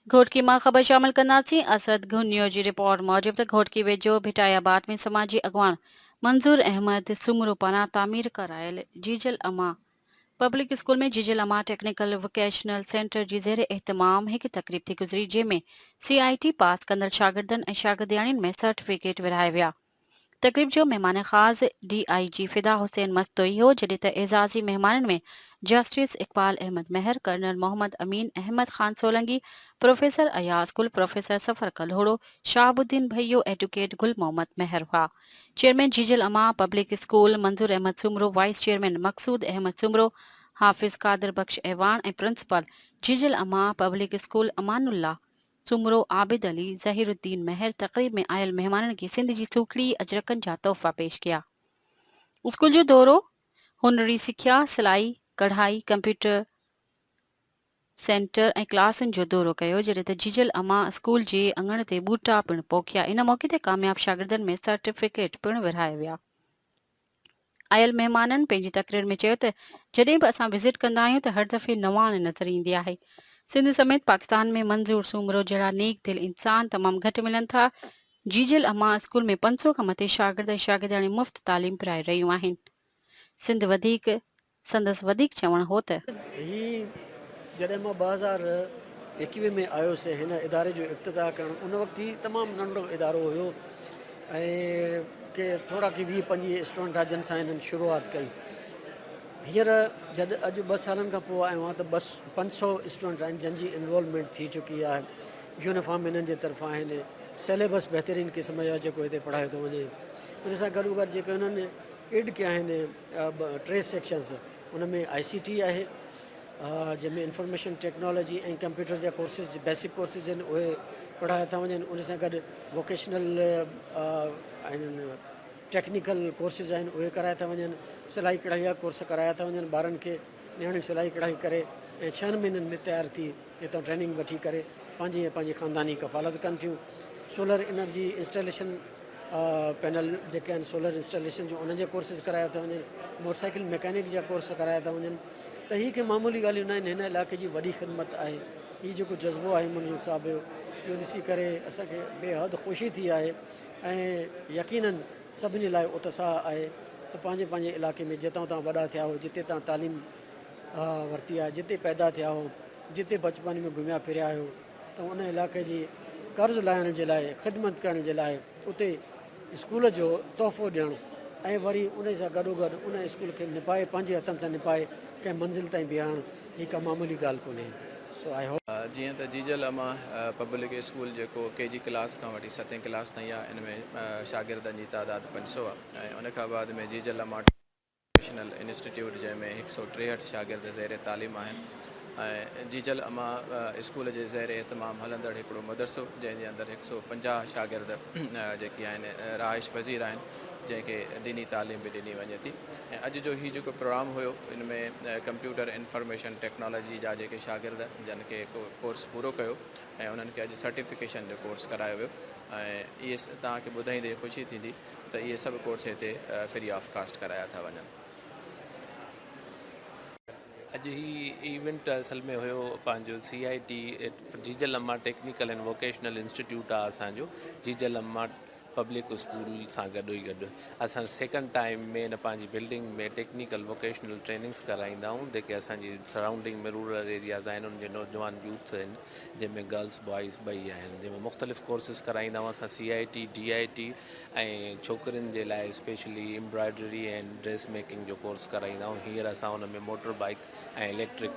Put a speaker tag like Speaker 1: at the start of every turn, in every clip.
Speaker 1: घोटकी मां ख़बर शामिल कंदासीं। असद घुनियो जी रिपोर्ट मूजिब त घोटकी वेझो भिटायाबाद में समाजी अॻवान मंज़ूर अहमद सुमरो पारां तामीर करायल जीजल अमा पब्लिक स्कूल में जीजल अमा टेक्निकल वोकेशनल सेंटर जी ज़ेर एहतमाम हिकु तकरीब थी गुज़री, जंहिंमें CIT पास कंदड़ शागिर्दनि ऐं शागिर्दियाणियुनि में सर्टिफिकेट विरहाया विया। तकरीब जो मेहमान ख़ास DIG फिदा हुसैन मस्तोई हो, जॾहिं त एज़ाज़ी मेहमाननि में जस्टिस इकबाल अहमद मेहर, कर्नल मोहम्मद अमीन अहमद खान सोलंगी, प्रोफेसर अयाज गुल, प्रोफेसर सफर कल्होड़ो, शाहबुद्दीन भैयो, एडवोकेट गुल मोहम्मद मेहर हुआ। चेयरमैन जीजल अमा पब्लिक स्कूल मंजूर अहमद सुमरो, वाइस चेयरमैन मकसूद अहमद सुमरो, हाफिज कादिर बख्श ऐवान ऐं प्रिंसिपल जीजल अमा पब्लिक स्कूल अमानुल्ला सुमरो आबिद अली ज़हीरुद्दीन मेहर तकरीब में आयल मेहमाननि खे सिंध जी सूखड़ी अजरकनि जा तोहफ़ा पेश किया। स्कूल जो दौरो हुनरी सिख्या, सिलाई, कढ़ाई, कंप्यूटर सेंटर ऐं क्लासनि जो दौरो कयो, जॾहिं त जीजल अमा स्कूल जे अङण ते ॿूटा पिणु पोखिया। इन मौक़े ते कामयाब शागिर्दनि में सर्टिफिकेट पिणु विरहाया विया। आयल महिमाननि पंहिंजी तकरीर में चयो त जॾहिं बि असां विज़िट कंदा आहियूं त हर दफ़े नवाण नज़र ईंदी आहे। सिंध समेत पाकिस्तान में मंज़ूर सूमरो जहिड़ा नेक दिल इंसान तमामु घटि मिलनि था। जीजल अमा स्कूल में 500 खां मथे शागिर्द ऐं शागिर्दियाणी मुफ़्त तालीम पिराए रहियूं आहिनि। सिंध संदसि वधीक चवणु हो त
Speaker 2: ही जॾहिं मां 2021 में आयोसीं हिन इदारे जो इफ़्तिताह करणु, उन वक़्तु ही तमामु नंढो इदारो हुयो ऐं के थोरा की 20-25 स्टूडेंट आहे जिन सां हिननि शुरूआति कई। हींअर जॾहिं अॼु 2 सालनि खां पोइ आयो आहियां त 500 स्टूडेंट आहिनि जंहिंजी इनरोलमेंट थी चुकी आहे। यूनिफॉर्म हिननि जे तरफ़ां आहिनि, सिलेबस बहितरीनु क़िस्म जो जेको हिते पढ़ायो थो वञे। उन सां गॾोगॾु जेके हुननि एड कया आहिनि 3 सेक्शन्स, उन में ICT आहे, जंहिंमें इंफॉर्मेशन टेक्नोलॉजी ऐं कंप्यूटर जा कोर्सिस बेसिक कोर्सिस आहिनि उहे पढ़ाया था वञनि। उन सां गॾु वोकेशनल टेक्निकल कोर्सिस आहिनि उहे कराया था वञनि। सिलाई कढ़ाई जा कोर्स कराया था वञनि ॿारनि खे। नियाणी सिलाई कढ़ाई करे ऐं 6 महीननि में तयारु थी हितां ट्रेनिंग वठी करे पंहिंजी ख़ानदानी कफ़ालत कनि थियूं। सोलर एनर्जी इंस्टॉलेशन पैनल जेके आहिनि सोलर इंस्टॉलेशन जो उन्हनि जा कोर्सिस कराया था वञनि। मोटरसाइकिल मैकेनिक जा कोर्स कराया था वञनि। त हीअ के मामूली ॻाल्हियूं न आहिनि, हिन इलाइक़े जी वॾी ख़िदमत आहे। हीअ जेको जज़्बो आहे मंजूर साहब जो, इहो ॾिसी करे असांखे बेहद ख़ुशी थी आहे ऐं यकीनन सभिनी लाइ उत्साह आहे त पंहिंजे पंहिंजे इलाइक़े में जितां तव्हां वॾा थिया हो, जिते तव्हां तालीम वरिती आहे, जिते पैदा थिया हो, जिते बचपन में घुमिया फिरिया आहियो, त उन इलाइक़े जी कर्ज़ु लाहिण जे लाइ, ख़िदमत करण जे लाइ उते स्कूल जो तोहफ़ो ॾियणु ऐं वरी उन सां गॾोगॾु उन स्कूल खे निभाए पंहिंजे हथनि सां निभाए कंहिं मंज़िल ताईं बीहारणु हीअ का मामूली ॻाल्हि कोन्हे। सो आई होप
Speaker 3: जीअं त जीजल अमा पब्लिक स्कूल जेको KG क्लास खां वठी 7वीं क्लास ताईं आहे, इन में शागिर्दनि जी तादादु 500 आहे ऐं उन खां बाद में जीजल अमा नेशनल इंस्टीट्यूट जंहिंमें 163 शागिर्द ज़ेर तालीम आहिनि ऐं जीजल अमा स्कूल जे ज़ेर एहतमाम हलंदड़ हिकिड़ो मदरसो जंहिंजे अंदरि 150 शागिर्द जेके आहिनि रहाइश पज़ीर आहिनि, जंहिंखे दीनी तालीम बि ॾिनी वञे थी। ऐं अॼु जो हीउ जेको प्रोग्राम हुयो, इन में कंप्यूटर इंफॉर्मेशन टेक्नोलॉजी जा जेके शागिर्द जिन खे कोर्स पूरो कयो ऐं उन्हनि खे अॼु सर्टिफिकेशन जो कोर्स करायो वियो ऐं इहे तव्हांखे ॿुधाईंदे ख़ुशी थींदी त इहे सभु कोर्स हिते फ्री ऑफ कास्ट कराया था वञनि।
Speaker 4: अॼु ही इवेंट असल में हुयो पंहिंजो CIT जीजल अमा टेक्निकल एंड वोकेशनल इंस्टीट्यूट आहे असांजो जीजल अमा पब्लिक स्कूल सां गॾु ई गॾु असां सेकेंड टाइम में इन पंहिंजी बिल्डिंग में टेक्निकल वोकेशनल ट्रेनिंग्स कराईंदा आहियूं, जेके असांजी सराउंडिंग में रूरल एरियाज़ आहिनि उनजे नौजवान यूथ आहिनि, जंहिंमें गर्ल्स बॉइज़ ॿई आहिनि, जंहिंमें मुख़्तलिफ़ कोर्सिस कराईंदा आहियूं असां CIT DIT ऐं छोकिरियुनि जे लाइ specially embroidery and dress making जो कोर्स कराईंदा आहियूं। हींअर असां उन में मोटर बाइक ऐं इलेक्ट्रिक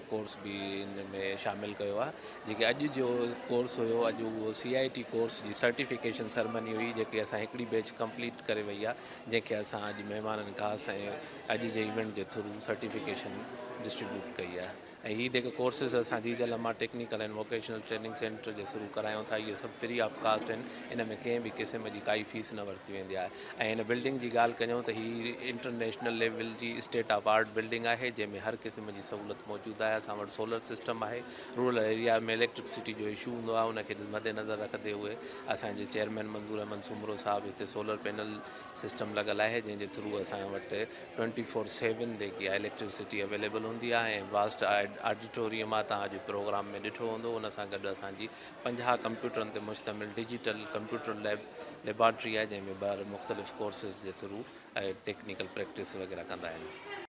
Speaker 4: कोर्स बि इन में शामिलु कयो आहे। जेके अॼु जो कोर्स हुयो, अॼु उहो CIT कोर्स जी सर्टिफिकेशन सेरेमनी हुई, जेके असां हिकिड़ी बैच कंप्लीट करे वई आहे, जंहिंखे असां अॼु महिमाननि ख़ासि ऐं अॼु जे इवेंट जे थ्रू सर्टिफिकेशन डिस्ट्रीब्यूट कई आहे। ऐं हीअ जेके कोर्सिस असां जीजल अमा technical and vocational training centre J through करायूं था, इहे सभु फ्री ऑफ कास्ट आहिनि। इन में कंहिं बि क़िस्म जी काई फीस न वरिती वेंदी आहे। ऐं हिन बिल्डिंग जी ॻाल्हि कयूं त हीअ इंटरनेशनल लेवल जी स्टेट ऑफ आर्ट बिल्डिंग आहे, जंहिंमें हर क़िस्म जी सहूलियत मौजूदु आहे। असां वटि सोलर सिस्टम आहे। रूरल एरिया में इलेक्ट्रिसिटी जो इशू हूंदो आहे, उनखे मद्देनज़र रखंदे हुए असांजे चेयरमैन मंज़ूर अहमद सुमरो साहब हिते सोलर पैनल सिस्टम लॻल आहे, जंहिंजे थ्रू असां वटि 24/7 जेकी आहे इलेक्ट्रिसिटी अवेलेबल हूंदी आहे ऐं वास्ट ऑडिटोरियम आहे, तव्हां अॼु प्रोग्राम में ॾिठो हूंदो। उन सां गॾु असांजी 50 कंप्यूटरनि ते मुश्तमिल डिजिटल कंप्यूटर लेबॉर्ट्री आहे, जंहिंमें ॿार मुख़्तलिफ़ कोर्सिस जे थ्रू टेक्निकल प्रैक्टिस वग़ैरह कंदा आहिनि।